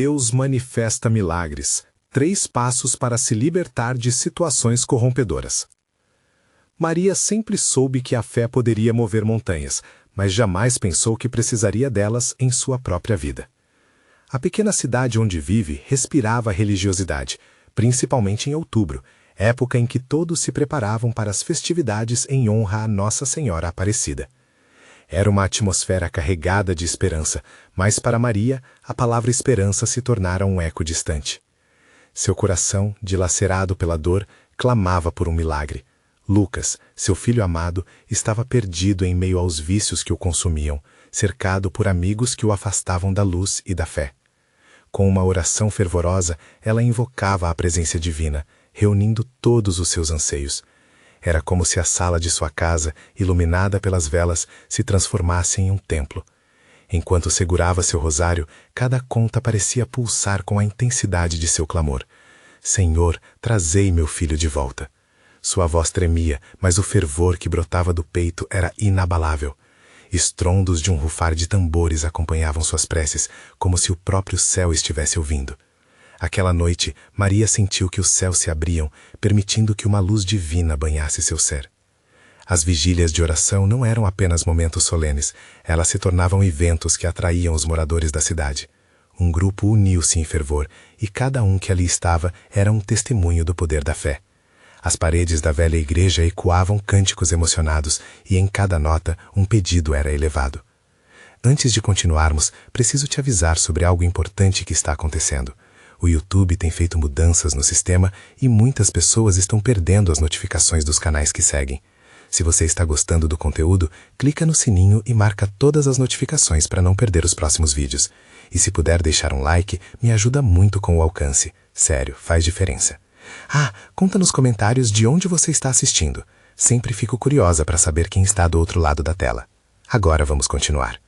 Deus manifesta milagres. 3 passos para se libertar de situações corrompedoras. Maria sempre soube que a fé poderia mover montanhas, mas jamais pensou que precisaria delas em sua própria vida. A pequena cidade onde vive respirava religiosidade, principalmente em outubro, época em que todos se preparavam para as festividades em honra a Nossa Senhora Aparecida. Era uma atmosfera carregada de esperança, mas para Maria, a palavra esperança se tornara um eco distante. Seu coração, dilacerado pela dor, clamava por um milagre. Lucas, seu filho amado, estava perdido em meio aos vícios que o consumiam, cercado por amigos que o afastavam da luz e da fé. Com uma oração fervorosa, ela invocava a presença divina, reunindo todos os seus anseios. Era como se a sala de sua casa, iluminada pelas velas, se transformasse em um templo. Enquanto segurava seu rosário, cada conta parecia pulsar com a intensidade de seu clamor. Senhor, trazei meu filho de volta. Sua voz tremia, mas o fervor que brotava do peito era inabalável. Estrondos de um rufar de tambores acompanhavam suas preces, como se o próprio céu estivesse ouvindo. Aquela noite, Maria sentiu que os céus se abriam, permitindo que uma luz divina banhasse seu ser. As vigílias de oração não eram apenas momentos solenes, elas se tornavam eventos que atraíam os moradores da cidade. Um grupo uniu-se em fervor, e cada um que ali estava era um testemunho do poder da fé. As paredes da velha igreja ecoavam cânticos emocionados, e em cada nota um pedido era elevado. Antes de continuarmos, preciso te avisar sobre algo importante que está acontecendo. O YouTube tem feito mudanças no sistema e muitas pessoas estão perdendo as notificações dos canais que seguem. Se você está gostando do conteúdo, clica no sininho e marca todas as notificações para não perder os próximos vídeos. E se puder deixar um like, me ajuda muito com o alcance. Sério, faz diferença. Conta nos comentários de onde você está assistindo. Sempre fico curiosa para saber quem está do outro lado da tela. Agora vamos continuar.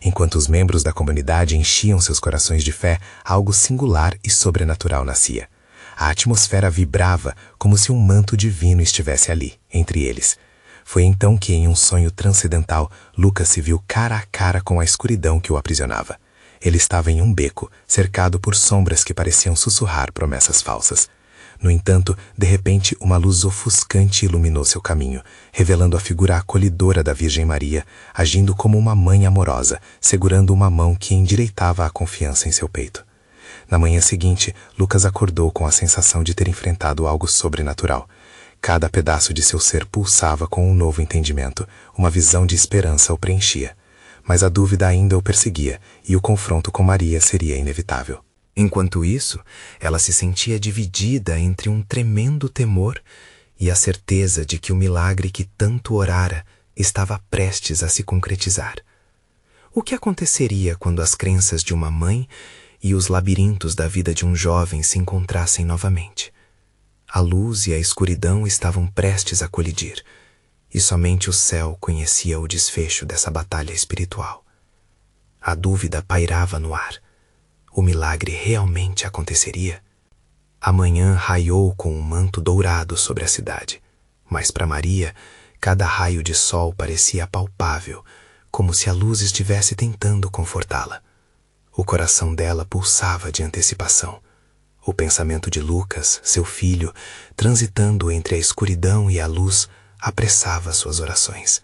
Enquanto os membros da comunidade enchiam seus corações de fé, algo singular e sobrenatural nascia. A atmosfera vibrava como se um manto divino estivesse ali, entre eles. Foi então que, em um sonho transcendental, Lucas se viu cara a cara com a escuridão que o aprisionava. Ele estava em um beco, cercado por sombras que pareciam sussurrar promessas falsas. No entanto, de repente, uma luz ofuscante iluminou seu caminho, revelando a figura acolhedora da Virgem Maria, agindo como uma mãe amorosa, segurando uma mão que endireitava a confiança em seu peito. Na manhã seguinte, Lucas acordou com a sensação de ter enfrentado algo sobrenatural. Cada pedaço de seu ser pulsava com um novo entendimento, uma visão de esperança o preenchia. Mas a dúvida ainda o perseguia, e o confronto com Maria seria inevitável. Enquanto isso, ela se sentia dividida entre um tremendo temor e a certeza de que o milagre que tanto orara estava prestes a se concretizar. O que aconteceria quando as crenças de uma mãe e os labirintos da vida de um jovem se encontrassem novamente? A luz e a escuridão estavam prestes a colidir, e somente o céu conhecia o desfecho dessa batalha espiritual. A dúvida pairava no ar. O milagre realmente aconteceria? A manhã raiou com um manto dourado sobre a cidade, mas para Maria, cada raio de sol parecia palpável, como se a luz estivesse tentando confortá-la. O coração dela pulsava de antecipação. O pensamento de Lucas, seu filho, transitando entre a escuridão e a luz, apressava suas orações.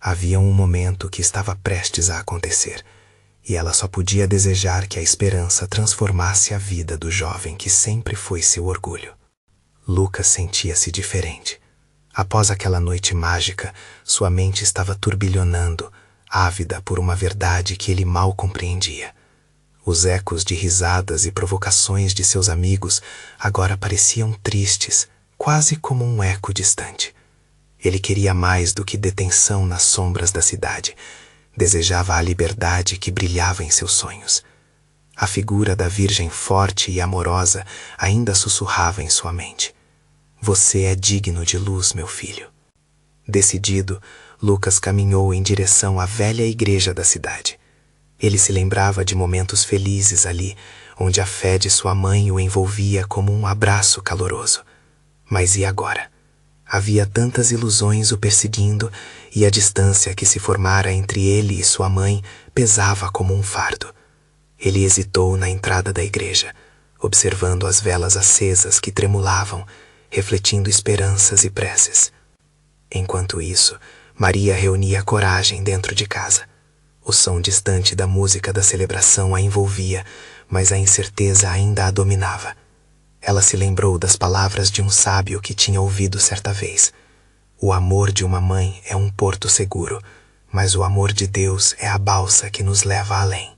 Havia um momento que estava prestes a acontecer, e ela só podia desejar que a esperança transformasse a vida do jovem que sempre foi seu orgulho. Lucas sentia-se diferente. Após aquela noite mágica, sua mente estava turbilhonando, ávida por uma verdade que ele mal compreendia. Os ecos de risadas e provocações de seus amigos agora pareciam tristes, quase como um eco distante. Ele queria mais do que detenção nas sombras da cidade. Desejava a liberdade que brilhava em seus sonhos. A figura da Virgem forte e amorosa ainda sussurrava em sua mente. Você é digno de luz, meu filho. Decidido, Lucas caminhou em direção à velha igreja da cidade. Ele se lembrava de momentos felizes ali, onde a fé de sua mãe o envolvia como um abraço caloroso. Mas e agora? Havia tantas ilusões o perseguindo, e a distância que se formara entre ele e sua mãe pesava como um fardo. Ele hesitou na entrada entrada da igreja, observando as velas acesas que tremulavam, refletindo esperanças e preces. Enquanto isso, Maria reunia coragem dentro de casa. O som distante da música da celebração a envolvia, mas a incerteza ainda a dominava. Ela se lembrou das palavras de um sábio que tinha ouvido certa vez: o amor de uma mãe é um porto seguro, mas o amor de Deus é a balsa que nos leva além.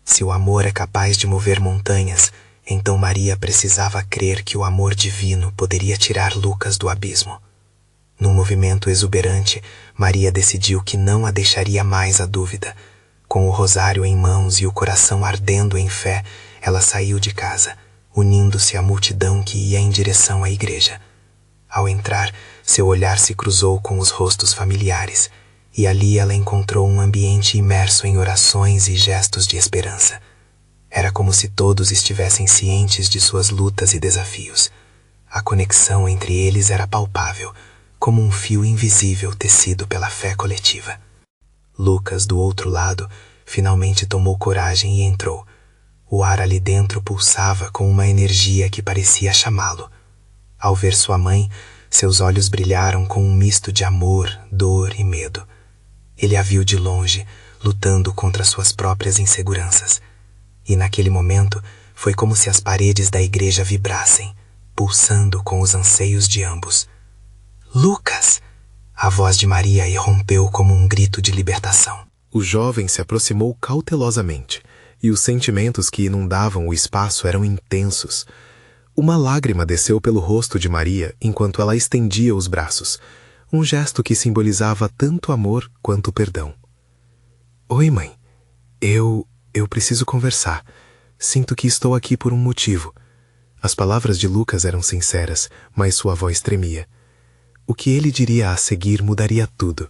Se o amor é capaz de mover montanhas, então Maria precisava crer que o amor divino poderia tirar Lucas do abismo. Num movimento exuberante, Maria decidiu que não a deixaria mais a dúvida. Com o rosário em mãos e o coração ardendo em fé, ela saiu de casa, unindo-se à multidão que ia em direção à igreja. Ao entrar, seu olhar se cruzou com os rostos familiares, e ali ela encontrou um ambiente imerso em orações e gestos de esperança. Era como se todos estivessem cientes de suas lutas e desafios. A conexão entre eles era palpável, como um fio invisível tecido pela fé coletiva. Lucas, do outro lado, finalmente tomou coragem e entrou. O ar ali dentro pulsava com uma energia que parecia chamá-lo. Ao ver sua mãe, seus olhos brilharam com um misto de amor, dor e medo. Ele a viu de longe, lutando contra suas próprias inseguranças. E naquele momento, foi como se as paredes da igreja vibrassem, pulsando com os anseios de ambos. Lucas! A voz de Maria irrompeu como um grito de libertação. O jovem se aproximou cautelosamente, e os sentimentos que inundavam o espaço eram intensos. Uma lágrima desceu pelo rosto de Maria enquanto ela estendia os braços, um gesto que simbolizava tanto amor quanto perdão. Oi, mãe. Eu preciso conversar. Sinto que estou aqui por um motivo. As palavras de Lucas eram sinceras, mas sua voz tremia. O que ele diria a seguir mudaria tudo.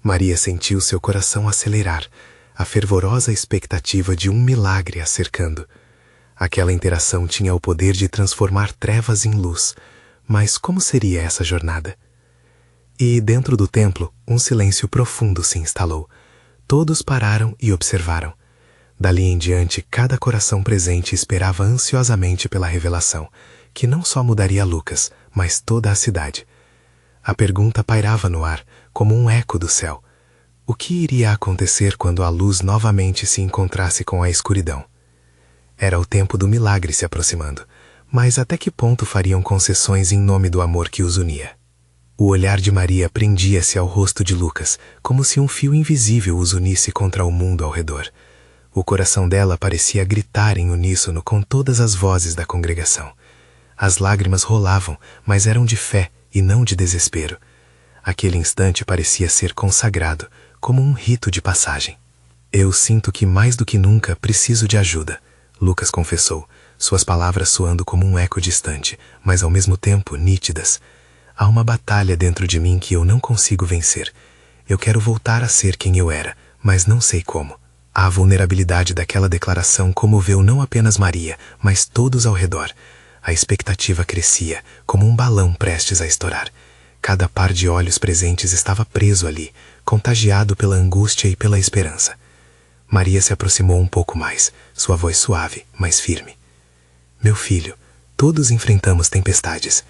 Maria sentiu seu coração acelerar, a fervorosa expectativa de um milagre a cercando. Aquela interação tinha o poder de transformar trevas em luz, mas como seria essa jornada? E dentro do templo, um silêncio profundo se instalou. Todos pararam e observaram. Dali em diante, cada coração presente esperava ansiosamente pela revelação, que não só mudaria Lucas, mas toda a cidade. A pergunta pairava no ar, como um eco do céu. O que iria acontecer quando a luz novamente se encontrasse com a escuridão? Era o tempo do milagre se aproximando, mas até que ponto fariam concessões em nome do amor que os unia? O olhar de Maria prendia-se ao rosto de Lucas, como se um fio invisível os unisse contra o mundo ao redor. O coração dela parecia gritar em uníssono com todas as vozes da congregação. As lágrimas rolavam, mas eram de fé e não de desespero. Aquele instante parecia ser consagrado, como um rito de passagem. Eu sinto que mais do que nunca preciso de ajuda, Lucas confessou, suas palavras soando como um eco distante, mas ao mesmo tempo nítidas. Há uma batalha dentro de mim que eu não consigo vencer. Eu quero voltar a ser quem eu era, mas não sei como. A vulnerabilidade daquela declaração comoveu não apenas Maria, mas todos ao redor. A expectativa crescia, como um balão prestes a estourar. Cada par de olhos presentes estava preso ali, contagiado pela angústia e pela esperança. Maria se aproximou um pouco mais, sua voz suave, mas firme. Meu filho, todos enfrentamos tempestades.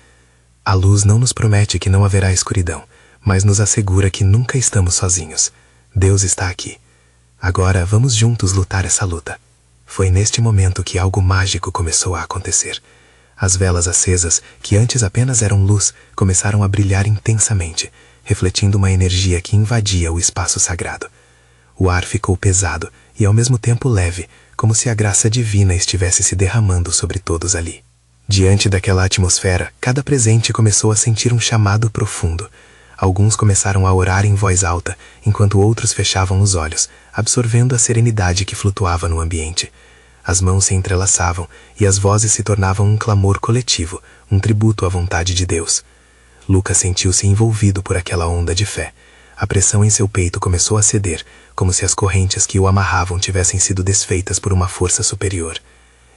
A luz não nos promete que não haverá escuridão, mas nos assegura que nunca estamos sozinhos. Deus está aqui. Agora vamos juntos lutar essa luta. Foi neste momento que algo mágico começou a acontecer. As velas acesas, que antes apenas eram luz, começaram a brilhar intensamente, refletindo uma energia que invadia o espaço sagrado. O ar ficou pesado e ao mesmo tempo leve, como se a graça divina estivesse se derramando sobre todos ali. Diante daquela atmosfera, cada presente começou a sentir um chamado profundo. Alguns começaram a orar em voz alta, enquanto outros fechavam os olhos, absorvendo a serenidade que flutuava no ambiente. As mãos se entrelaçavam e as vozes se tornavam um clamor coletivo, um tributo à vontade de Deus. Lucas sentiu-se envolvido por aquela onda de fé. A pressão em seu peito começou a ceder, como se as correntes que o amarravam tivessem sido desfeitas por uma força superior.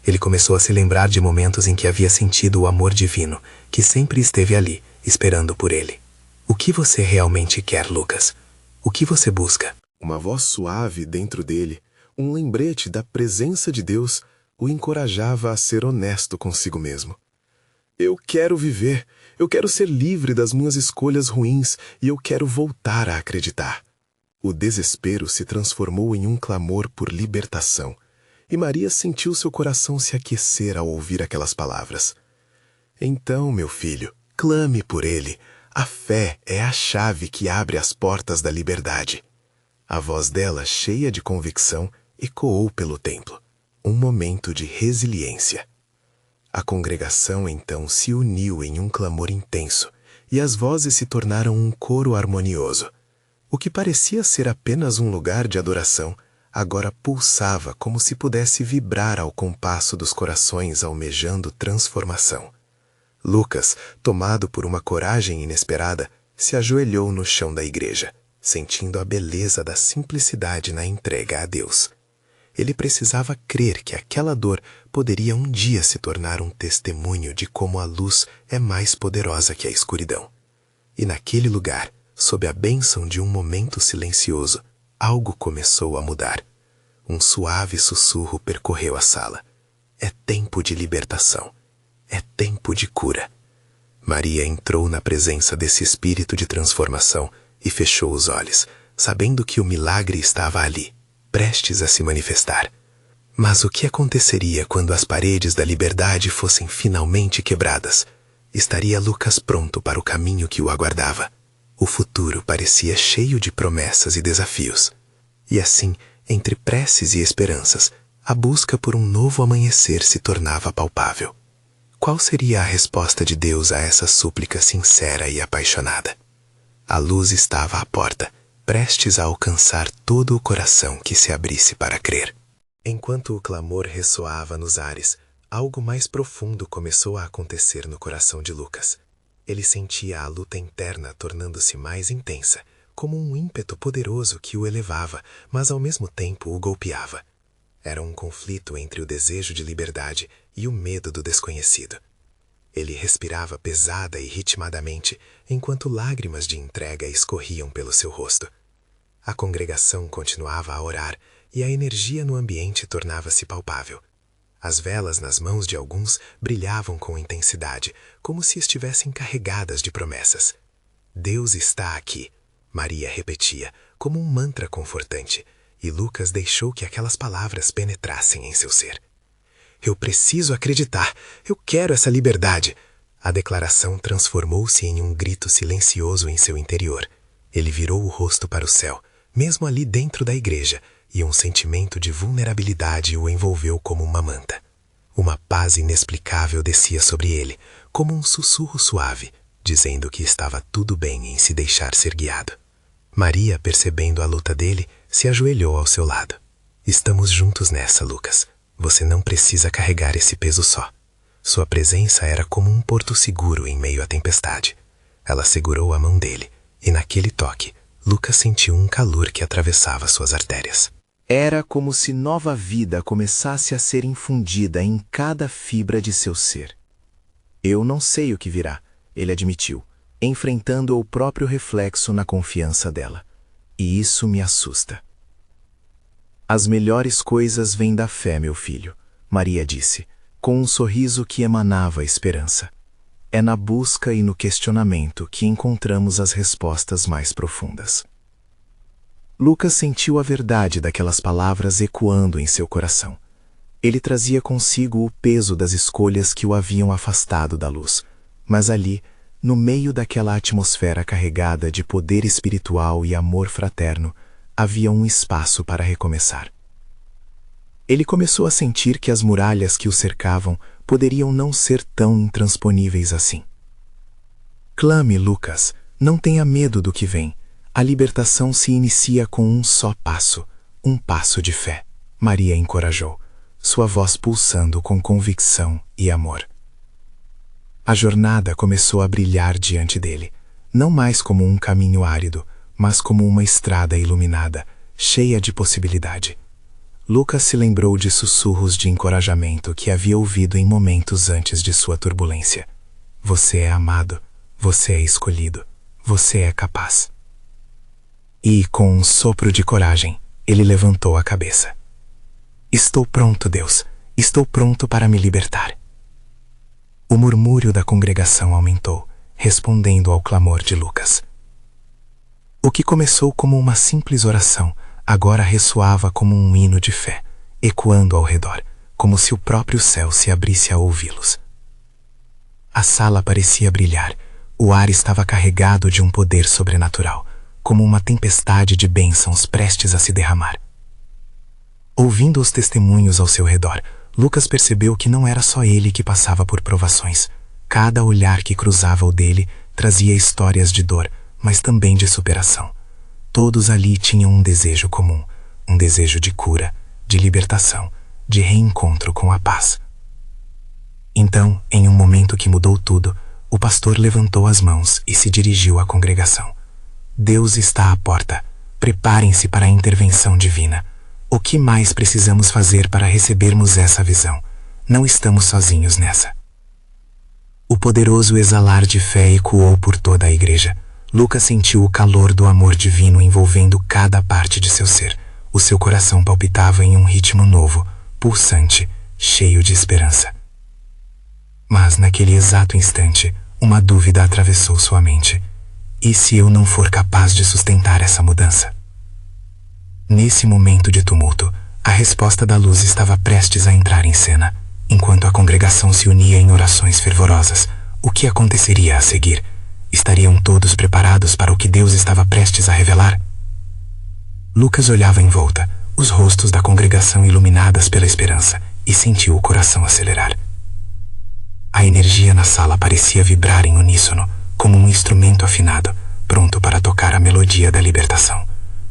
Ele começou a se lembrar de momentos em que havia sentido o amor divino, que sempre esteve ali, esperando por ele. O que você realmente quer, Lucas? O que você busca? Uma voz suave dentro dele, um lembrete da presença de Deus, o encorajava a ser honesto consigo mesmo. Eu quero viver, eu quero ser livre das minhas escolhas ruins e eu quero voltar a acreditar. O desespero se transformou em um clamor por libertação, e Maria sentiu seu coração se aquecer ao ouvir aquelas palavras. Então, meu filho, clame por ele. A fé é a chave que abre as portas da liberdade. A voz dela, cheia de convicção, ecoou pelo templo. Um momento de resiliência. A congregação então se uniu em um clamor intenso, e as vozes se tornaram um coro harmonioso. O que parecia ser apenas um lugar de adoração, agora pulsava como se pudesse vibrar ao compasso dos corações almejando transformação. Lucas, tomado por uma coragem inesperada, se ajoelhou no chão da igreja, sentindo a beleza da simplicidade na entrega a Deus. Ele precisava crer que aquela dor poderia um dia se tornar um testemunho de como a luz é mais poderosa que a escuridão. E naquele lugar, sob a bênção de um momento silencioso, algo começou a mudar. Um suave sussurro percorreu a sala. É tempo de libertação. É tempo de cura. Maria entrou na presença desse espírito de transformação e fechou os olhos, sabendo que o milagre estava ali, prestes a se manifestar. Mas o que aconteceria quando as paredes da liberdade fossem finalmente quebradas? Estaria Lucas pronto para o caminho que o aguardava? O futuro parecia cheio de promessas e desafios. E assim, entre preces e esperanças, a busca por um novo amanhecer se tornava palpável. Qual seria a resposta de Deus a essa súplica sincera e apaixonada? A luz estava à porta, prestes a alcançar todo o coração que se abrisse para crer. Enquanto o clamor ressoava nos ares, algo mais profundo começou a acontecer no coração de Lucas. Ele sentia a luta interna tornando-se mais intensa, como um ímpeto poderoso que o elevava, mas ao mesmo tempo o golpeava. Era um conflito entre o desejo de liberdade e o medo do desconhecido. Ele respirava pesada e ritmadamente, enquanto lágrimas de entrega escorriam pelo seu rosto. A congregação continuava a orar, e a energia no ambiente tornava-se palpável. As velas nas mãos de alguns brilhavam com intensidade, como se estivessem carregadas de promessas. Deus está aqui, Maria repetia, como um mantra confortante, e Lucas deixou que aquelas palavras penetrassem em seu ser. Eu preciso acreditar, eu quero essa liberdade. A declaração transformou-se em um grito silencioso em seu interior. Ele virou o rosto para o céu, mesmo ali dentro da igreja, e um sentimento de vulnerabilidade o envolveu como uma manta. Uma paz inexplicável descia sobre ele, como um sussurro suave, dizendo que estava tudo bem em se deixar ser guiado. Maria, percebendo a luta dele, se ajoelhou ao seu lado. Estamos juntos nessa, Lucas. Você não precisa carregar esse peso só. Sua presença era como um porto seguro em meio à tempestade. Ela segurou a mão dele, e naquele toque, Lucas sentiu um calor que atravessava suas artérias. Era como se nova vida começasse a ser infundida em cada fibra de seu ser. Eu não sei o que virá, ele admitiu, enfrentando o próprio reflexo na confiança dela. E isso me assusta. As melhores coisas vêm da fé, meu filho, Maria disse, com um sorriso que emanava esperança. É na busca e no questionamento que encontramos as respostas mais profundas. Lucas sentiu a verdade daquelas palavras ecoando em seu coração. Ele trazia consigo o peso das escolhas que o haviam afastado da luz, mas ali, no meio daquela atmosfera carregada de poder espiritual e amor fraterno, havia um espaço para recomeçar. Ele começou a sentir que as muralhas que o cercavam poderiam não ser tão intransponíveis assim. Clame, Lucas, não tenha medo do que vem. A libertação se inicia com um só passo, um passo de fé, Maria encorajou, sua voz pulsando com convicção e amor. A jornada começou a brilhar diante dele, não mais como um caminho árido, mas como uma estrada iluminada, cheia de possibilidade. Lucas se lembrou de sussurros de encorajamento que havia ouvido em momentos antes de sua turbulência. Você é amado, você é escolhido, você é capaz. E, com um sopro de coragem, ele levantou a cabeça. Estou pronto, Deus. Estou pronto para me libertar. O murmúrio da congregação aumentou, respondendo ao clamor de Lucas. O que começou como uma simples oração, agora ressoava como um hino de fé, ecoando ao redor, como se o próprio céu se abrisse a ouvi-los. A sala parecia brilhar, o ar estava carregado de um poder sobrenatural, como uma tempestade de bênçãos prestes a se derramar. Ouvindo os testemunhos ao seu redor, Lucas percebeu que não era só ele que passava por provações. Cada olhar que cruzava o dele trazia histórias de dor, mas também de superação. Todos ali tinham um desejo comum, um desejo de cura, de libertação, de reencontro com a paz. Então, em um momento que mudou tudo, o pastor levantou as mãos e se dirigiu à congregação. Deus está à porta. Preparem-se para a intervenção divina. O que mais precisamos fazer para recebermos essa visão? Não estamos sozinhos nessa. O poderoso exalar de fé ecoou por toda a igreja. Lucas sentiu o calor do amor divino envolvendo cada parte de seu ser. O seu coração palpitava em um ritmo novo, pulsante, cheio de esperança. Mas naquele exato instante, uma dúvida atravessou sua mente. E se eu não for capaz de sustentar essa mudança? Nesse momento de tumulto, a resposta da luz estava prestes a entrar em cena. Enquanto a congregação se unia em orações fervorosas, o que aconteceria a seguir? Estariam todos preparados para o que Deus estava prestes a revelar? Lucas olhava em volta, os rostos da congregação iluminadas pela esperança, e sentiu o coração acelerar. A energia na sala parecia vibrar em uníssono, como um instrumento afinado, pronto para tocar a melodia da libertação.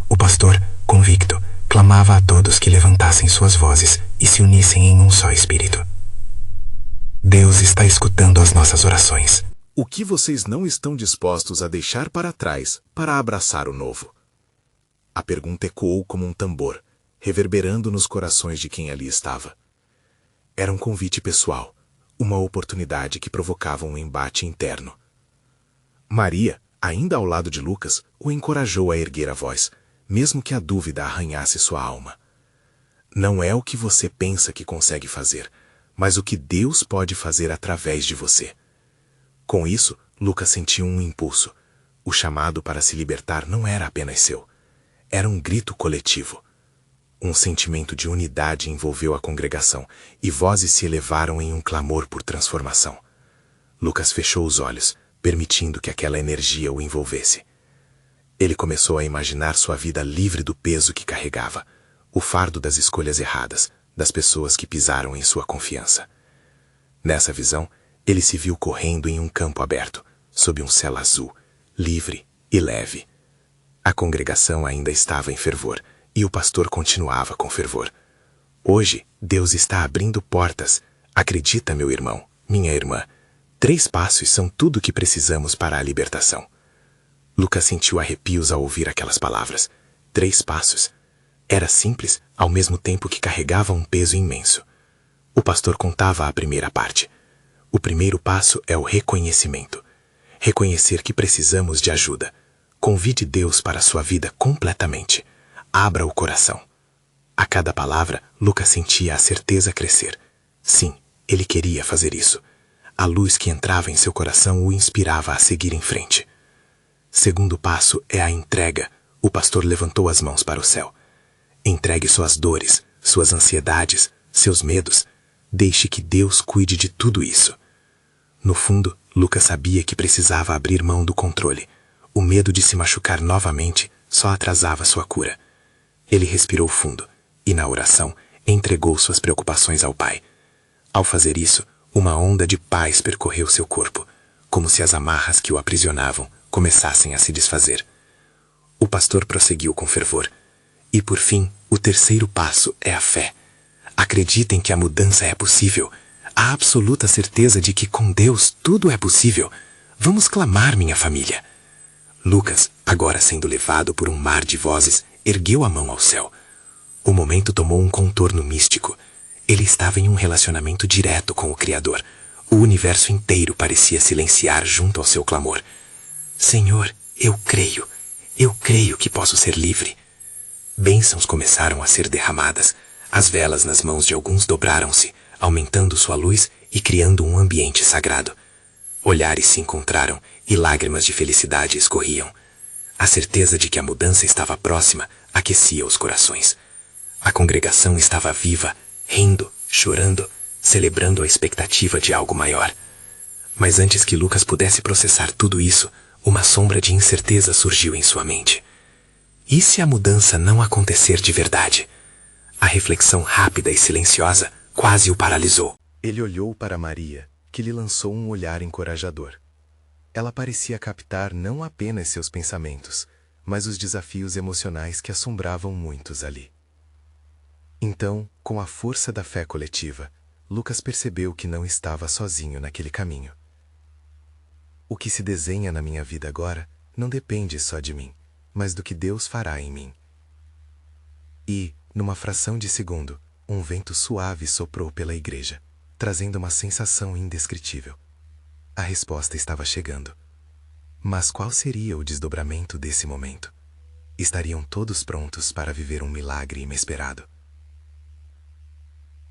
O pastor, convicto, clamava a todos que levantassem suas vozes e se unissem em um só espírito. Deus está escutando as nossas orações. O que vocês não estão dispostos a deixar para trás para abraçar o novo? A pergunta ecoou como um tambor, reverberando nos corações de quem ali estava. Era um convite pessoal, uma oportunidade que provocava um embate interno. Maria, ainda ao lado de Lucas, o encorajou a erguer a voz, mesmo que a dúvida arranhasse sua alma. Não é o que você pensa que consegue fazer, mas o que Deus pode fazer através de você. Com isso, Lucas sentiu um impulso. O chamado para se libertar não era apenas seu. Era um grito coletivo. Um sentimento de unidade envolveu a congregação e vozes se elevaram em um clamor por transformação. Lucas fechou os olhos, permitindo que aquela energia o envolvesse. Ele começou a imaginar sua vida livre do peso que carregava, o fardo das escolhas erradas, das pessoas que pisaram em sua confiança. Nessa visão, ele se viu correndo em um campo aberto, sob um céu azul, livre e leve. A congregação ainda estava em fervor, e o pastor continuava com fervor. Hoje, Deus está abrindo portas. Acredita, meu irmão, minha irmã. 3 passos são tudo o que precisamos para a libertação. Lucas sentiu arrepios ao ouvir aquelas palavras. 3 passos. Era simples, ao mesmo tempo que carregava um peso imenso. O pastor contava a primeira parte. O primeiro passo é o reconhecimento. Reconhecer que precisamos de ajuda. Convide Deus para a sua vida completamente. Abra o coração. A cada palavra, Lucas sentia a certeza crescer. Sim, ele queria fazer isso. A luz que entrava em seu coração o inspirava a seguir em frente. Segundo passo é a entrega. O pastor levantou as mãos para o céu. Entregue suas dores, suas ansiedades, seus medos. Deixe que Deus cuide de tudo isso. No fundo, Lucas sabia que precisava abrir mão do controle. O medo de se machucar novamente só atrasava sua cura. Ele respirou fundo e, na oração, entregou suas preocupações ao Pai. Ao fazer isso, uma onda de paz percorreu seu corpo, como se as amarras que o aprisionavam começassem a se desfazer. O pastor prosseguiu com fervor. E por fim, o terceiro passo é a fé. Acreditem que a mudança é possível. Há absoluta certeza de que com Deus tudo é possível. Vamos clamar, minha família. Lucas, agora sendo levado por um mar de vozes, ergueu a mão ao céu. O momento tomou um contorno místico. Ele estava em um relacionamento direto com o Criador. O universo inteiro parecia silenciar junto ao seu clamor. Senhor, eu creio que posso ser livre. Bênçãos começaram a ser derramadas. As velas nas mãos de alguns dobraram-se, aumentando sua luz e criando um ambiente sagrado. Olhares se encontraram e lágrimas de felicidade escorriam. A certeza de que a mudança estava próxima aquecia os corações. A congregação estava viva, rindo, chorando, celebrando a expectativa de algo maior. Mas antes que Lucas pudesse processar tudo isso, uma sombra de incerteza surgiu em sua mente. E se a mudança não acontecer de verdade? A reflexão rápida e silenciosa quase o paralisou. Ele olhou para Maria, que lhe lançou um olhar encorajador. Ela parecia captar não apenas seus pensamentos, mas os desafios emocionais que assombravam muitos ali. Então, com a força da fé coletiva, Lucas percebeu que não estava sozinho naquele caminho. O que se desenha na minha vida agora não depende só de mim, mas do que Deus fará em mim. E, numa fração de segundo, um vento suave soprou pela igreja, trazendo uma sensação indescritível. A resposta estava chegando. Mas qual seria o desdobramento desse momento? Estariam todos prontos para viver um milagre inesperado?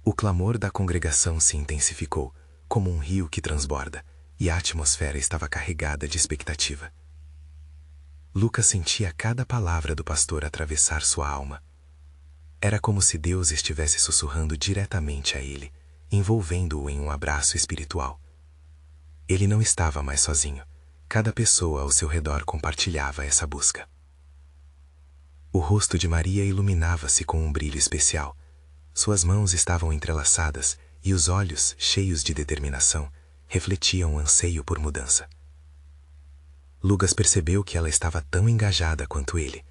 O clamor da congregação se intensificou, como um rio que transborda, e a atmosfera estava carregada de expectativa. Lucas sentia cada palavra do pastor atravessar sua alma. Era como se Deus estivesse sussurrando diretamente a ele, envolvendo-o em um abraço espiritual. Ele não estava mais sozinho. Cada pessoa ao seu redor compartilhava essa busca. O rosto de Maria iluminava-se com um brilho especial. Suas mãos estavam entrelaçadas e os olhos, cheios de determinação, refletiam um anseio por mudança. Lucas percebeu que ela estava tão engajada quanto ele.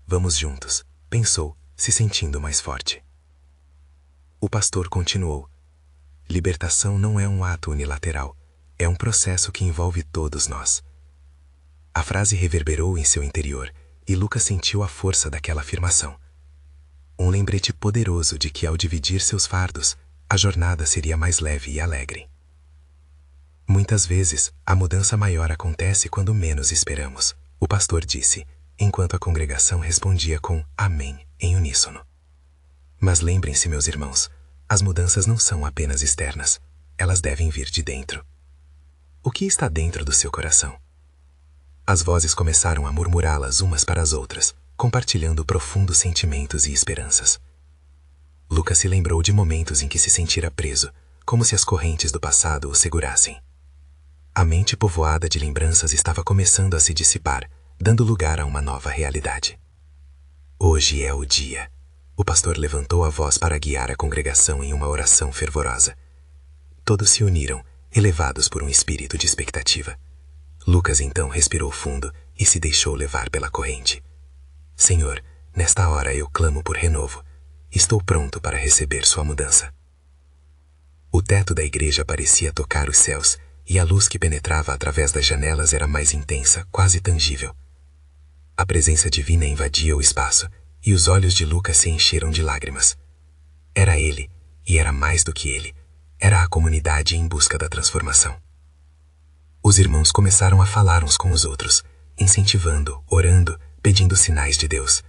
Vamos juntos, pensou, se sentindo mais forte. O pastor continuou. Libertação não é um ato unilateral, é um processo que envolve todos nós. A frase reverberou em seu interior e Lucas sentiu a força daquela afirmação. Um lembrete poderoso de que ao dividir seus fardos, a jornada seria mais leve e alegre. Muitas vezes, a mudança maior acontece quando menos esperamos, o pastor disse, enquanto a congregação respondia com amém em uníssono. Mas lembrem-se, meus irmãos, as mudanças não são apenas externas, elas devem vir de dentro. O que está dentro do seu coração? As vozes começaram a murmurá-las umas para as outras, compartilhando profundos sentimentos e esperanças. Lucas se lembrou de momentos em que se sentira preso, como se as correntes do passado o segurassem. A mente povoada de lembranças estava começando a se dissipar, dando lugar a uma nova realidade. Hoje é o dia. O pastor levantou a voz para guiar a congregação em uma oração fervorosa. Todos se uniram, elevados por um espírito de expectativa. Lucas então respirou fundo e se deixou levar pela corrente. Senhor, nesta hora eu clamo por renovo. Estou pronto para receber sua mudança. O teto da igreja parecia tocar os céus, e a luz que penetrava através das janelas era mais intensa, quase tangível. A presença divina invadia o espaço, e os olhos de Lucas se encheram de lágrimas. Era ele, e era mais do que ele. Era a comunidade em busca da transformação. Os irmãos começaram a falar uns com os outros, incentivando, orando, pedindo sinais de Deus.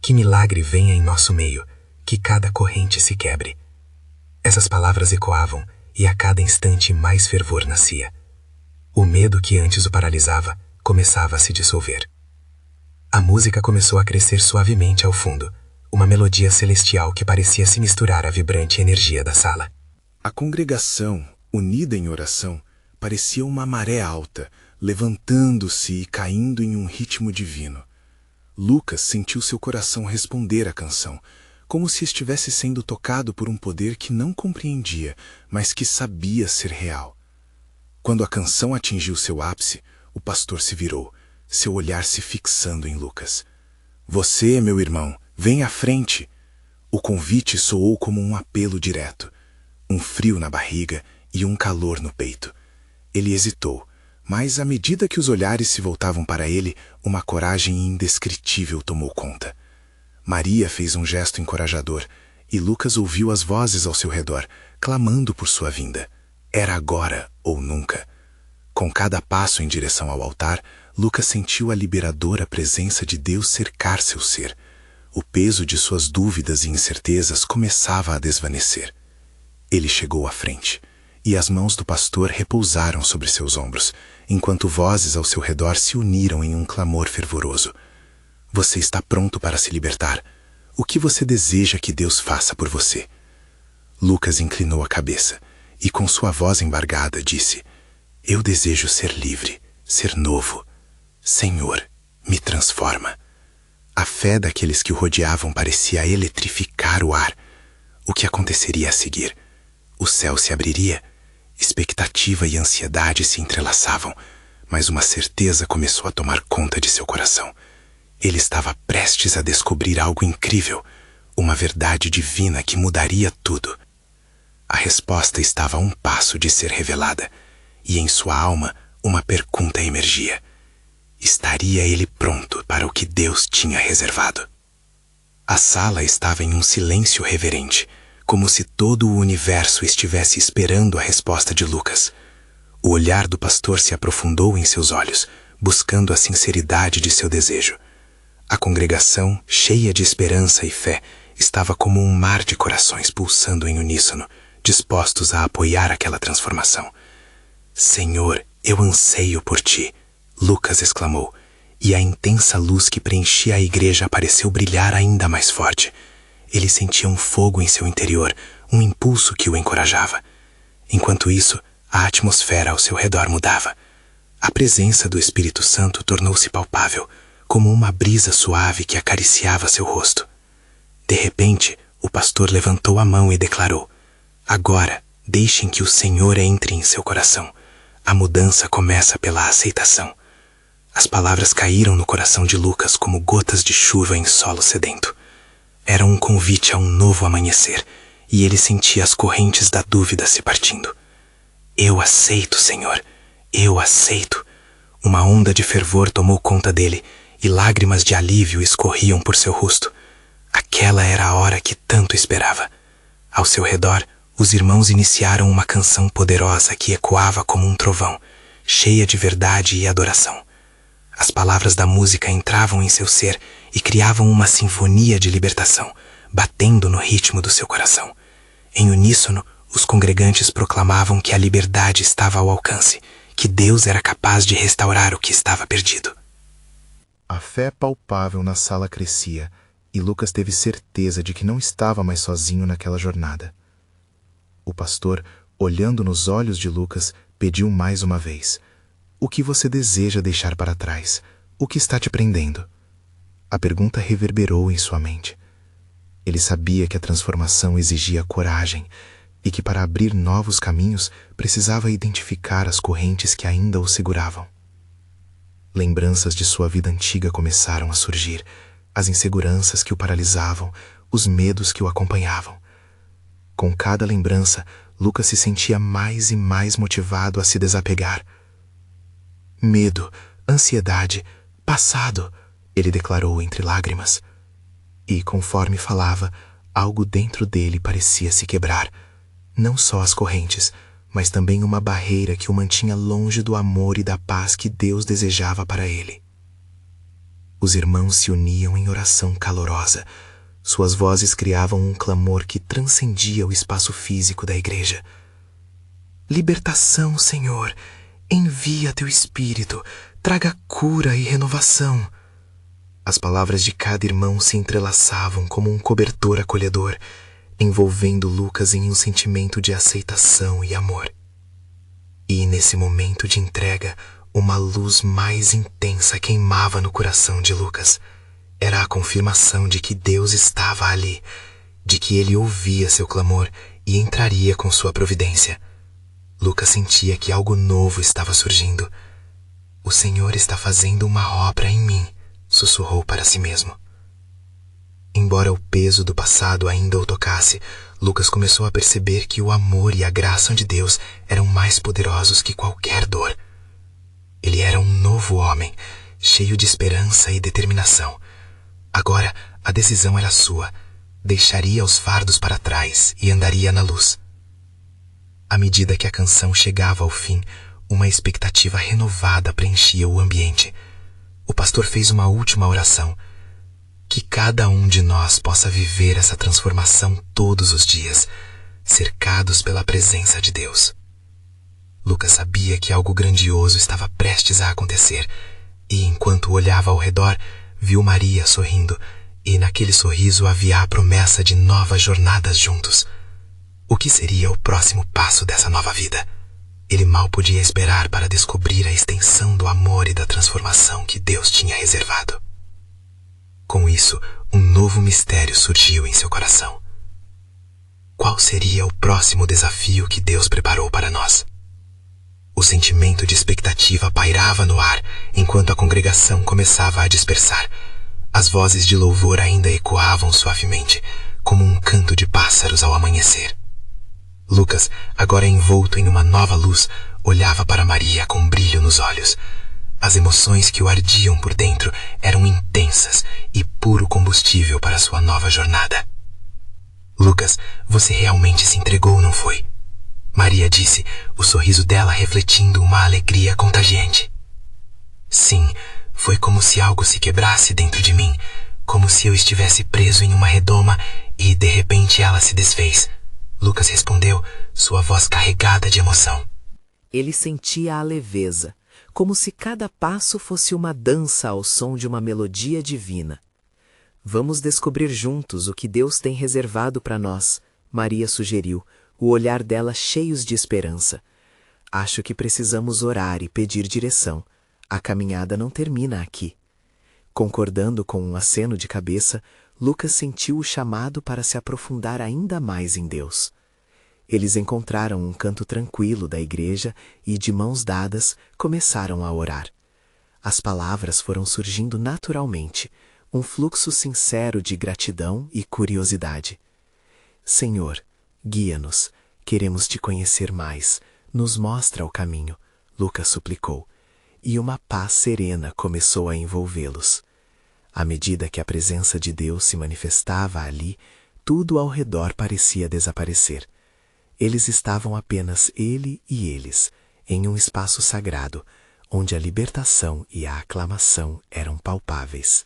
Que milagre venha em nosso meio, que cada corrente se quebre. Essas palavras ecoavam, e a cada instante mais fervor nascia. O medo que antes o paralisava começava a se dissolver. A música começou a crescer suavemente ao fundo, uma melodia celestial que parecia se misturar à vibrante energia da sala. A congregação, unida em oração, parecia uma maré alta, levantando-se e caindo em um ritmo divino. Lucas sentiu seu coração responder à canção, como se estivesse sendo tocado por um poder que não compreendia, mas que sabia ser real. Quando a canção atingiu seu ápice, o pastor se virou, seu olhar se fixando em Lucas. Você, meu irmão, vem à frente. O convite soou como um apelo direto, um frio na barriga e um calor no peito. Ele hesitou, mas à medida que os olhares se voltavam para ele, uma coragem indescritível tomou conta. Maria fez um gesto encorajador, e Lucas ouviu as vozes ao seu redor, clamando por sua vinda. Era agora ou nunca. Com cada passo em direção ao altar, Lucas sentiu a liberadora presença de Deus cercar seu ser. O peso de suas dúvidas e incertezas começava a desvanecer. Ele chegou à frente, e as mãos do pastor repousaram sobre seus ombros, enquanto vozes ao seu redor se uniram em um clamor fervoroso. Você está pronto para se libertar. O que você deseja que Deus faça por você? Lucas inclinou a cabeça e, com sua voz embargada, disse: Eu desejo ser livre, ser novo. Senhor, me transforma. A fé daqueles que o rodeavam parecia eletrificar o ar. O que aconteceria a seguir? O céu se abriria? Expectativa e ansiedade se entrelaçavam, mas uma certeza começou a tomar conta de seu coração. Ele estava prestes a descobrir algo incrível, uma verdade divina que mudaria tudo. A resposta estava a um passo de ser revelada, e em sua alma uma pergunta emergia. Estaria ele pronto para o que Deus tinha reservado? A sala estava em um silêncio reverente, como se todo o universo estivesse esperando a resposta de Lucas. O olhar do pastor se aprofundou em seus olhos, buscando a sinceridade de seu desejo. A congregação, cheia de esperança e fé, estava como um mar de corações pulsando em uníssono, dispostos a apoiar aquela transformação. Senhor, eu anseio por ti, Lucas exclamou, e a intensa luz que preenchia a igreja pareceu brilhar ainda mais forte. Ele sentia um fogo em seu interior, um impulso que o encorajava. Enquanto isso, a atmosfera ao seu redor mudava. A presença do Espírito Santo tornou-se palpável, como uma brisa suave que acariciava seu rosto. De repente, o pastor levantou a mão e declarou: Agora, deixem que o Senhor entre em seu coração. A mudança começa pela aceitação. As palavras caíram no coração de Lucas como gotas de chuva em solo sedento. Era um convite a um novo amanhecer, e ele sentia as correntes da dúvida se partindo. Eu aceito, Senhor, eu aceito. Uma onda de fervor tomou conta dele, e lágrimas de alívio escorriam por seu rosto. Aquela era a hora que tanto esperava. Ao seu redor, os irmãos iniciaram uma canção poderosa que ecoava como um trovão, cheia de verdade e adoração. As palavras da música entravam em seu ser e criavam uma sinfonia de libertação, batendo no ritmo do seu coração. Em uníssono, os congregantes proclamavam que a liberdade estava ao alcance, que Deus era capaz de restaurar o que estava perdido. A fé palpável na sala crescia, e Lucas teve certeza de que não estava mais sozinho naquela jornada. O pastor, olhando nos olhos de Lucas, pediu mais uma vez: O que você deseja deixar para trás? O que está te prendendo? A pergunta reverberou em sua mente. Ele sabia que a transformação exigia coragem e que para abrir novos caminhos precisava identificar as correntes que ainda o seguravam. Lembranças de sua vida antiga começaram a surgir, as inseguranças que o paralisavam, os medos que o acompanhavam. Com cada lembrança, Lucas se sentia mais e mais motivado a se desapegar. Medo, ansiedade, passado, ele declarou entre lágrimas. E, conforme falava, algo dentro dele parecia se quebrar. Não só as correntes, mas também uma barreira que o mantinha longe do amor e da paz que Deus desejava para ele. Os irmãos se uniam em oração calorosa. Suas vozes criavam um clamor que transcendia o espaço físico da igreja. Libertação, Senhor! Envia teu Espírito, traga cura e renovação. As palavras de cada irmão se entrelaçavam como um cobertor acolhedor, envolvendo Lucas em um sentimento de aceitação e amor. E nesse momento de entrega, uma luz mais intensa queimava no coração de Lucas. Era a confirmação de que Deus estava ali, de que ele ouvia seu clamor e entraria com sua providência. Lucas sentia que algo novo estava surgindo. O Senhor está fazendo uma obra em mim, sussurrou para si mesmo. Embora o peso do passado ainda o tocasse, Lucas começou a perceber que o amor e a graça de Deus eram mais poderosos que qualquer dor. Ele era um novo homem, cheio de esperança e determinação. Agora, a decisão era sua. Deixaria os fardos para trás e andaria na luz. À medida que a canção chegava ao fim, uma expectativa renovada preenchia o ambiente. O pastor fez uma última oração. Que cada um de nós possa viver essa transformação todos os dias, cercados pela presença de Deus. Lucas sabia que algo grandioso estava prestes a acontecer, e enquanto olhava ao redor, viu Maria sorrindo, e naquele sorriso havia a promessa de novas jornadas juntos. O que seria o próximo passo dessa nova vida? Ele mal podia esperar para descobrir a extensão do amor e da transformação que Deus tinha reservado. Com isso, um novo mistério surgiu em seu coração. Qual seria o próximo desafio que Deus preparou para nós? O sentimento de expectativa pairava no ar enquanto a congregação começava a dispersar. As vozes de louvor ainda ecoavam suavemente, como um canto de pássaros ao amanhecer. Lucas, agora envolto em uma nova luz, olhava para Maria com brilho nos olhos. As emoções que o ardiam por dentro eram intensas e puro combustível para sua nova jornada. Lucas, você realmente se entregou, não foi? Maria disse, o sorriso dela refletindo uma alegria contagiante. Sim, foi como se algo se quebrasse dentro de mim, como se eu estivesse preso em uma redoma e de repente ela se desfez. Lucas respondeu, sua voz carregada de emoção. Ele sentia a leveza, como se cada passo fosse uma dança ao som de uma melodia divina. Vamos descobrir juntos o que Deus tem reservado para nós, Maria sugeriu, o olhar dela cheios de esperança. Acho que precisamos orar e pedir direção. A caminhada não termina aqui. Concordando com um aceno de cabeça, Lucas sentiu o chamado para se aprofundar ainda mais em Deus. Eles encontraram um canto tranquilo da igreja e, de mãos dadas, começaram a orar. As palavras foram surgindo naturalmente, um fluxo sincero de gratidão e curiosidade. Senhor, guia-nos, queremos te conhecer mais, nos mostra o caminho, Lucas suplicou, e uma paz serena começou a envolvê-los. À medida que a presença de Deus se manifestava ali, tudo ao redor parecia desaparecer. Eles estavam apenas ele e eles, em um espaço sagrado, onde a libertação e a aclamação eram palpáveis.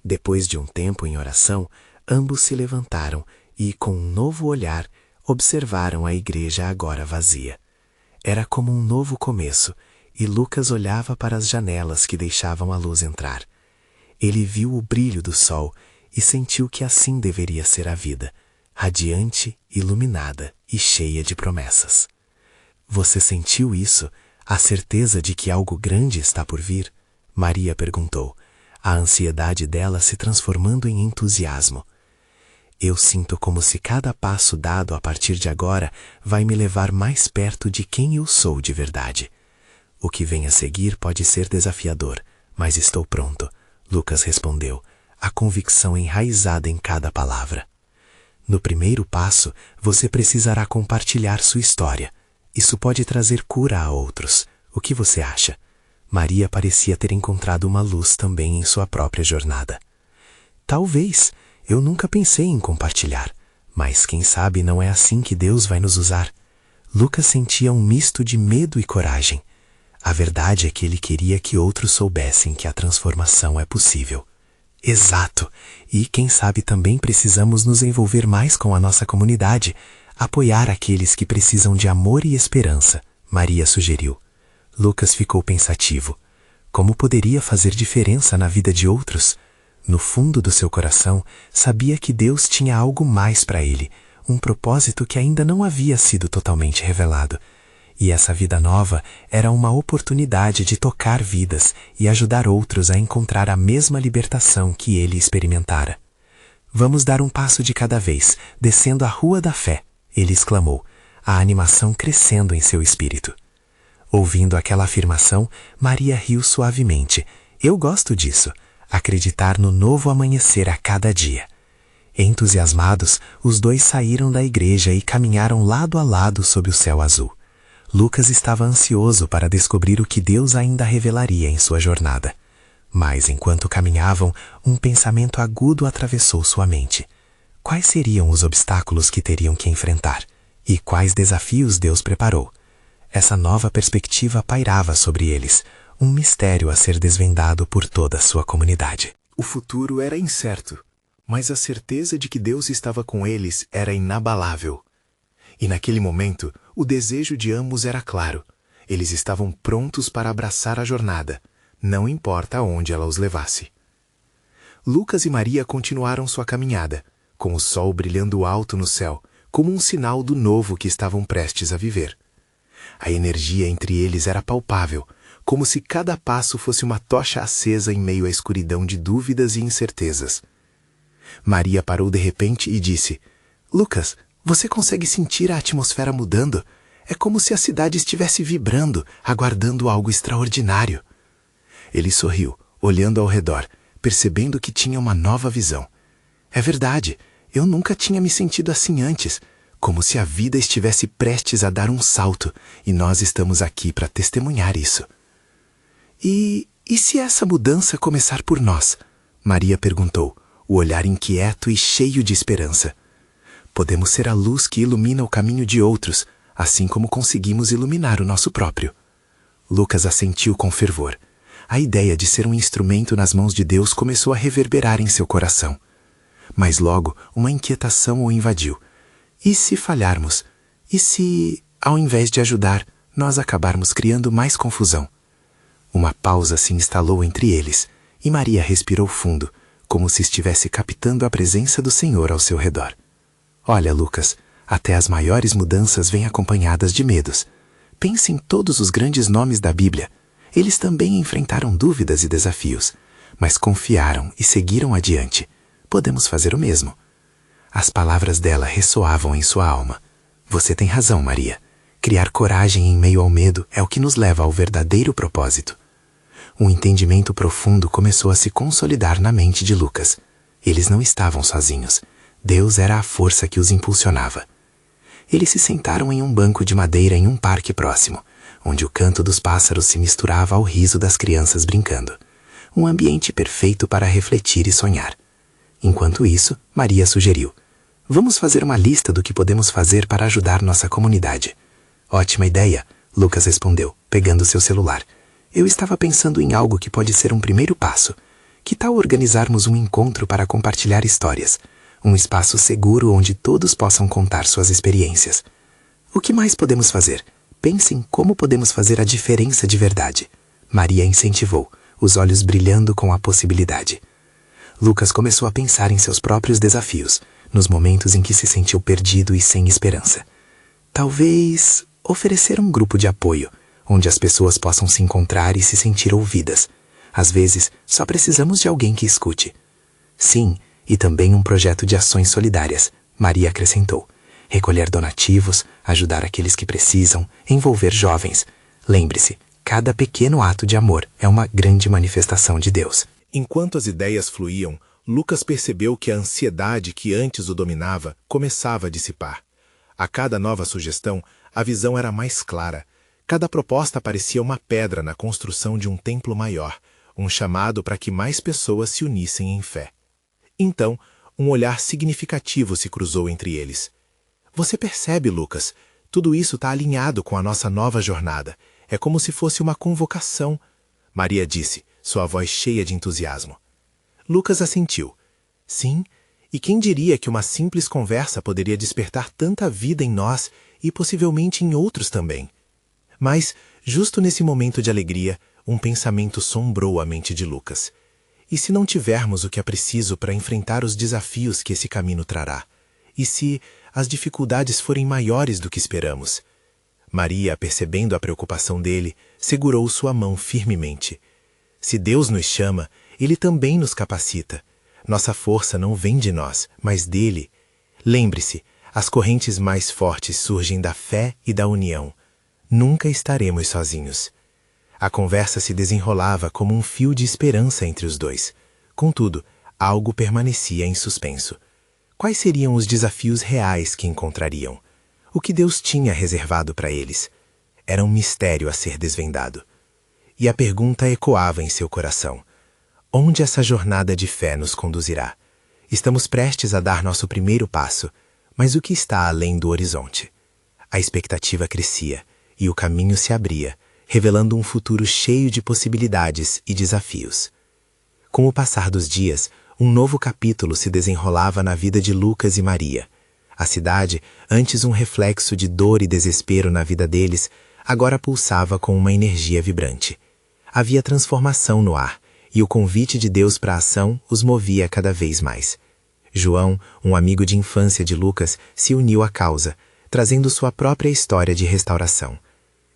Depois de um tempo em oração, ambos se levantaram e, com um novo olhar, observaram a igreja agora vazia. Era como um novo começo, e Lucas olhava para as janelas que deixavam a luz entrar. Ele viu o brilho do sol e sentiu que assim deveria ser a vida, radiante, iluminada e cheia de promessas. Você sentiu isso, a certeza de que algo grande está por vir? Maria perguntou, a ansiedade dela se transformando em entusiasmo. Eu sinto como se cada passo dado a partir de agora vai me levar mais perto de quem eu sou de verdade. O que vem a seguir pode ser desafiador, mas estou pronto, Lucas respondeu, a convicção enraizada em cada palavra. No primeiro passo, você precisará compartilhar sua história. Isso pode trazer cura a outros. O que você acha? Maria parecia ter encontrado uma luz também em sua própria jornada. Talvez. Eu nunca pensei em compartilhar. Mas quem sabe não é assim que Deus vai nos usar. Lucas sentia um misto de medo e coragem. A verdade é que ele queria que outros soubessem que a transformação é possível. Exato. E quem sabe também precisamos nos envolver mais com a nossa comunidade, apoiar aqueles que precisam de amor e esperança, Maria sugeriu. Lucas ficou pensativo. Como poderia fazer diferença na vida de outros? No fundo do seu coração, sabia que Deus tinha algo mais para ele, um propósito que ainda não havia sido totalmente revelado. E essa vida nova era uma oportunidade de tocar vidas e ajudar outros a encontrar a mesma libertação que ele experimentara. Vamos dar um passo de cada vez, descendo a Rua da Fé, ele exclamou, a animação crescendo em seu espírito. Ouvindo aquela afirmação, Maria riu suavemente. Eu gosto disso, acreditar no novo amanhecer a cada dia. Entusiasmados, os dois saíram da igreja e caminharam lado a lado sob o céu azul. Lucas estava ansioso para descobrir o que Deus ainda revelaria em sua jornada. Mas, enquanto caminhavam, um pensamento agudo atravessou sua mente. Quais seriam os obstáculos que teriam que enfrentar? E quais desafios Deus preparou? Essa nova perspectiva pairava sobre eles, um mistério a ser desvendado por toda a sua comunidade. O futuro era incerto, mas a certeza de que Deus estava com eles era inabalável. E naquele momento, o desejo de ambos era claro. Eles estavam prontos para abraçar a jornada, não importa aonde ela os levasse. Lucas e Maria continuaram sua caminhada, com o sol brilhando alto no céu, como um sinal do novo que estavam prestes a viver. A energia entre eles era palpável, como se cada passo fosse uma tocha acesa em meio à escuridão de dúvidas e incertezas. Maria parou de repente e disse: Lucas, você consegue sentir a atmosfera mudando? É como se a cidade estivesse vibrando, aguardando algo extraordinário. Ele sorriu, olhando ao redor, percebendo que tinha uma nova visão. É verdade, eu nunca tinha me sentido assim antes, como se a vida estivesse prestes a dar um salto, e nós estamos aqui para testemunhar isso. E se essa mudança começar por nós? Maria perguntou, o olhar inquieto e cheio de esperança. Podemos ser a luz que ilumina o caminho de outros, assim como conseguimos iluminar o nosso próprio. Lucas assentiu com fervor. A ideia de ser um instrumento nas mãos de Deus começou a reverberar em seu coração. Mas logo, uma inquietação o invadiu. E se falharmos? E se, ao invés de ajudar, nós acabarmos criando mais confusão? Uma pausa se instalou entre eles, e Maria respirou fundo, como se estivesse captando a presença do Senhor ao seu redor. Olha, Lucas, até as maiores mudanças vêm acompanhadas de medos. Pense em todos os grandes nomes da Bíblia. Eles também enfrentaram dúvidas e desafios, mas confiaram e seguiram adiante. Podemos fazer o mesmo. As palavras dela ressoavam em sua alma. Você tem razão, Maria. Criar coragem em meio ao medo é o que nos leva ao verdadeiro propósito. Um entendimento profundo começou a se consolidar na mente de Lucas. Eles não estavam sozinhos. Deus era a força que os impulsionava. Eles se sentaram em um banco de madeira em um parque próximo, onde o canto dos pássaros se misturava ao riso das crianças brincando. Um ambiente perfeito para refletir e sonhar. Enquanto isso, Maria sugeriu: Vamos fazer uma lista do que podemos fazer para ajudar nossa comunidade. Ótima ideia, Lucas respondeu, pegando seu celular. Eu estava pensando em algo que pode ser um primeiro passo. Que tal organizarmos um encontro para compartilhar histórias? Um espaço seguro onde todos possam contar suas experiências. O que mais podemos fazer? Pense em como podemos fazer a diferença de verdade. Maria incentivou, os olhos brilhando com a possibilidade. Lucas começou a pensar em seus próprios desafios, nos momentos em que se sentiu perdido e sem esperança. Talvez oferecer um grupo de apoio, onde as pessoas possam se encontrar e se sentir ouvidas. Às vezes, só precisamos de alguém que escute. Sim, e também um projeto de ações solidárias, Maria acrescentou. Recolher donativos, ajudar aqueles que precisam, envolver jovens. Lembre-se, cada pequeno ato de amor é uma grande manifestação de Deus. Enquanto as ideias fluíam, Lucas percebeu que a ansiedade que antes o dominava começava a dissipar. A cada nova sugestão, a visão era mais clara. Cada proposta parecia uma pedra na construção de um templo maior, um chamado para que mais pessoas se unissem em fé. Então, um olhar significativo se cruzou entre eles. Você percebe, Lucas, tudo isso está alinhado com a nossa nova jornada. É como se fosse uma convocação. Maria disse, sua voz cheia de entusiasmo. Lucas assentiu. Sim, e quem diria que uma simples conversa poderia despertar tanta vida em nós e possivelmente em outros também? Mas, justo nesse momento de alegria, um pensamento sombrou a mente de Lucas. E se não tivermos o que é preciso para enfrentar os desafios que esse caminho trará? E se as dificuldades forem maiores do que esperamos? Maria, percebendo a preocupação dele, segurou sua mão firmemente. Se Deus nos chama, Ele também nos capacita. Nossa força não vem de nós, mas dele. Lembre-se, as correntes mais fortes surgem da fé e da união. Nunca estaremos sozinhos. A conversa se desenrolava como um fio de esperança entre os dois. Contudo, algo permanecia em suspenso. Quais seriam os desafios reais que encontrariam? O que Deus tinha reservado para eles? Era um mistério a ser desvendado. E a pergunta ecoava em seu coração. Onde essa jornada de fé nos conduzirá? Estamos prestes a dar nosso primeiro passo, mas o que está além do horizonte? A expectativa crescia e o caminho se abria, revelando um futuro cheio de possibilidades e desafios. Com o passar dos dias, um novo capítulo se desenrolava na vida de Lucas e Maria. A cidade, antes um reflexo de dor e desespero na vida deles, agora pulsava com uma energia vibrante. Havia transformação no ar, e o convite de Deus para a ação os movia cada vez mais. João, um amigo de infância de Lucas, se uniu à causa, trazendo sua própria história de restauração.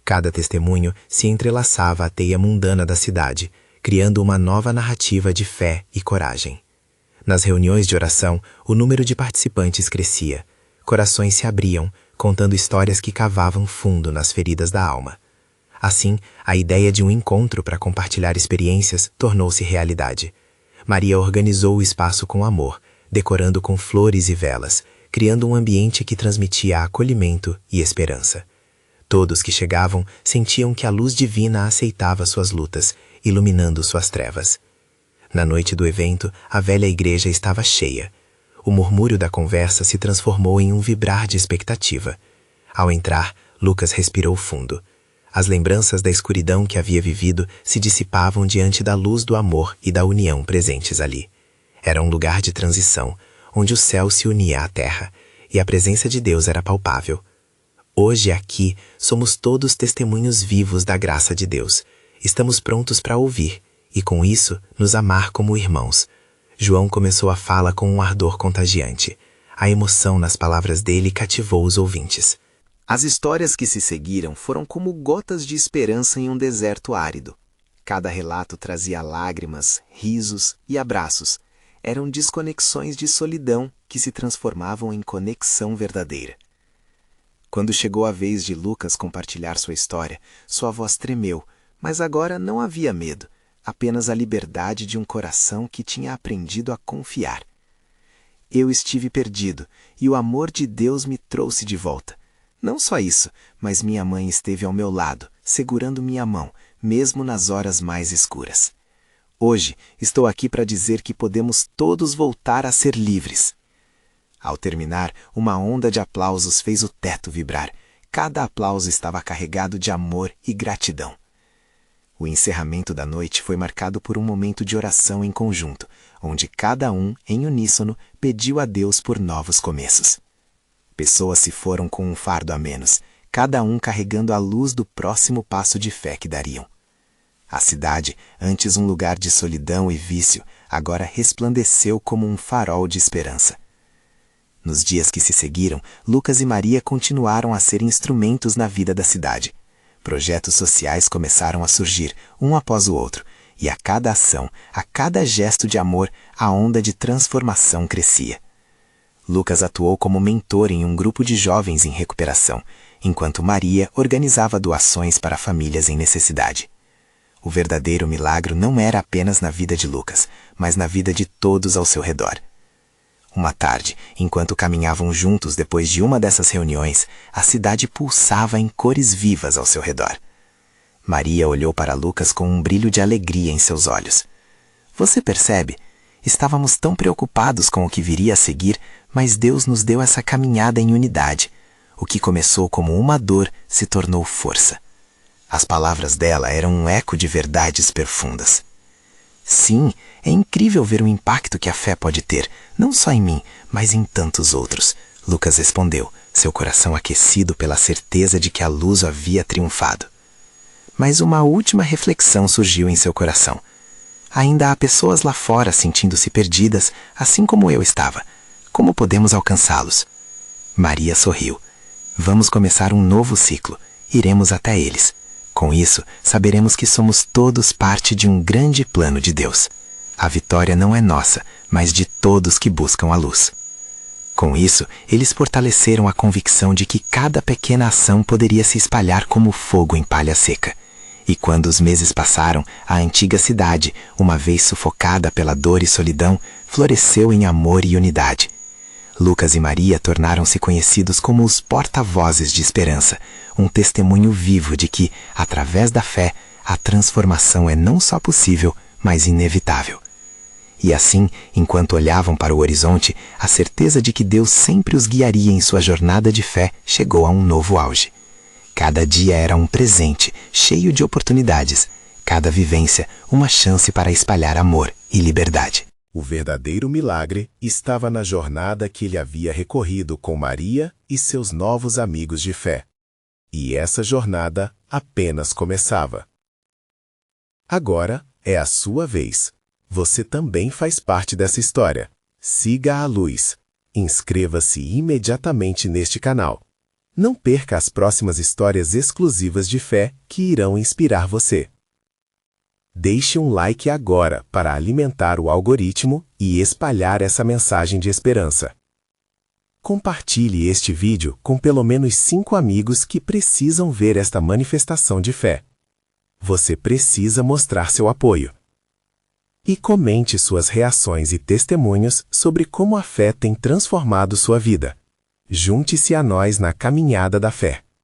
Cada testemunho se entrelaçava à teia mundana da cidade, criando uma nova narrativa de fé e coragem. Nas reuniões de oração, o número de participantes crescia. Corações se abriam, contando histórias que cavavam fundo nas feridas da alma. Assim, a ideia de um encontro para compartilhar experiências tornou-se realidade. Maria organizou o espaço com amor, decorando com flores e velas, criando um ambiente que transmitia acolhimento e esperança. Todos que chegavam sentiam que a luz divina aceitava suas lutas, iluminando suas trevas. Na noite do evento, a velha igreja estava cheia. O murmúrio da conversa se transformou em um vibrar de expectativa. Ao entrar, Lucas respirou fundo. As lembranças da escuridão que havia vivido se dissipavam diante da luz do amor e da união presentes ali. Era um lugar de transição, onde o céu se unia à terra, e a presença de Deus era palpável. Hoje aqui somos todos testemunhos vivos da graça de Deus. Estamos prontos para ouvir, e com isso nos amar como irmãos. João começou a fala com um ardor contagiante. A emoção nas palavras dele cativou os ouvintes. As histórias que se seguiram foram como gotas de esperança em um deserto árido. Cada relato trazia lágrimas, risos e abraços. Eram desconexões de solidão que se transformavam em conexão verdadeira. Quando chegou a vez de Lucas compartilhar sua história, sua voz tremeu, mas agora não havia medo, apenas a liberdade de um coração que tinha aprendido a confiar. Eu estive perdido, e o amor de Deus me trouxe de volta. Não só isso, mas minha mãe esteve ao meu lado, segurando minha mão, mesmo nas horas mais escuras. Hoje, estou aqui para dizer que podemos todos voltar a ser livres. Ao terminar, uma onda de aplausos fez o teto vibrar. Cada aplauso estava carregado de amor e gratidão. O encerramento da noite foi marcado por um momento de oração em conjunto, onde cada um, em uníssono, pediu a Deus por novos começos. Pessoas se foram com um fardo a menos, cada um carregando a luz do próximo passo de fé que dariam. A cidade, antes um lugar de solidão e vício, agora resplandeceu como um farol de esperança. Nos dias que se seguiram, Lucas e Maria continuaram a ser instrumentos na vida da cidade. Projetos sociais começaram a surgir, um após o outro, e a cada ação, a cada gesto de amor, a onda de transformação crescia. Lucas atuou como mentor em um grupo de jovens em recuperação, enquanto Maria organizava doações para famílias em necessidade. O verdadeiro milagre não era apenas na vida de Lucas, mas na vida de todos ao seu redor. Uma tarde, enquanto caminhavam juntos depois de uma dessas reuniões, a cidade pulsava em cores vivas ao seu redor. Maria olhou para Lucas com um brilho de alegria em seus olhos. Você percebe? Estávamos tão preocupados com o que viria a seguir, mas Deus nos deu essa caminhada em unidade. O que começou como uma dor se tornou força. As palavras dela eram um eco de verdades profundas. Sim, é incrível ver o impacto que a fé pode ter, não só em mim, mas em tantos outros. Lucas respondeu, seu coração aquecido pela certeza de que a luz havia triunfado. Mas uma última reflexão surgiu em seu coração. Ainda há pessoas lá fora sentindo-se perdidas, assim como eu estava. Como podemos alcançá-los? Maria sorriu. Vamos começar um novo ciclo. Iremos até eles. Com isso, saberemos que somos todos parte de um grande plano de Deus. A vitória não é nossa, mas de todos que buscam a luz. Com isso, eles fortaleceram a convicção de que cada pequena ação poderia se espalhar como fogo em palha seca. E quando os meses passaram, a antiga cidade, uma vez sufocada pela dor e solidão, floresceu em amor e unidade. Lucas e Maria tornaram-se conhecidos como os porta-vozes de esperança, um testemunho vivo de que, através da fé, a transformação é não só possível, mas inevitável. E assim, enquanto olhavam para o horizonte, a certeza de que Deus sempre os guiaria em sua jornada de fé chegou a um novo auge. Cada dia era um presente, cheio de oportunidades. cada vivência uma chance para espalhar amor e liberdade. O verdadeiro milagre estava na jornada que ele havia recorrido com Maria e seus novos amigos de fé. E essa jornada apenas começava. Agora é a sua vez. Você também faz parte dessa história. Siga a luz. Inscreva-se imediatamente neste canal. Não perca as próximas histórias exclusivas de fé que irão inspirar você. Deixe um like agora para alimentar o algoritmo e espalhar essa mensagem de esperança. Compartilhe este vídeo com pelo menos 5 amigos que precisam ver esta manifestação de fé. Você precisa mostrar seu apoio. E comente suas reações e testemunhos sobre como a fé tem transformado sua vida. Junte-se a nós na caminhada da fé.